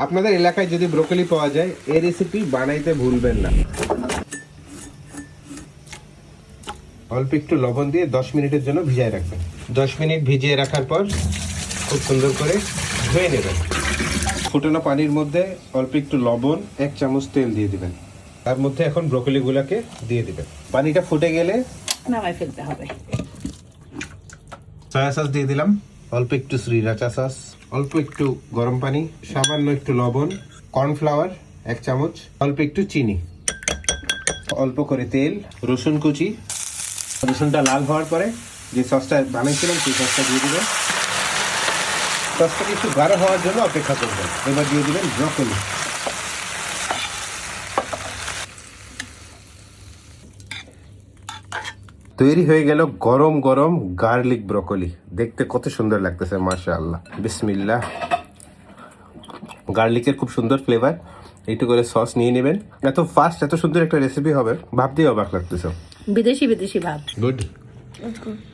আপনাদের এলাকায় যদি ব্রোকলি পাওয়া যায় এই রেসিপি বানাইতে ভুলবেন না। অল্প একটু লবণ দিয়ে 10 মিনিটের জন্য ভিজিয়ে রাখবেন। 10 মিনিট ভিজিয়ে রাখার পর খুব সুন্দর করে ধুয়ে নেবেন। ফুটানো পানির মধ্যে অল্প একটু লবণ, 1 চামচ তেল দিয়ে দিবেন। তার মধ্যে এখন ব্রোকলিগুলোকে দিয়ে দিবেন। পানিটা ফুটে গেলে নামাই ফেলতে হবে। সয়া সস দিয়ে দিলাম, অল্প একটু শ্রীরাচা সস, অল্প একটু গরম পানি, সামান্য একটু লবণ, কর্নফ্লাওয়ার 1 চামচ, অল্প একটু চিনি, অল্প করে তেল, রসুন কুচি। রসুনটা লাল হওয়ার পরে যে সসটা বানিয়েছিলাম সেই সসটা দিয়ে দিবেন। সসটা একটু গাঢ় হওয়ার জন্য অপেক্ষা করবেন। এবার দিয়ে দিবেন ব্রকলি। তৈরি হয়ে গেল গরম গরম গার্লিক ব্রকলি। দেখতে কত সুন্দর লাগতেছে, মাশাআল্লাহ। বিসমিল্লাহ। গার্লিকের খুব সুন্দর ফ্লেভার। একটু করে সস নিয়ে নেবেন। এত ফাস্ট এত সুন্দর একটা রেসিপি হবে ভাবতেই অবাক লাগতেছে। বিদেশি বিদেশি ভাব। গুড।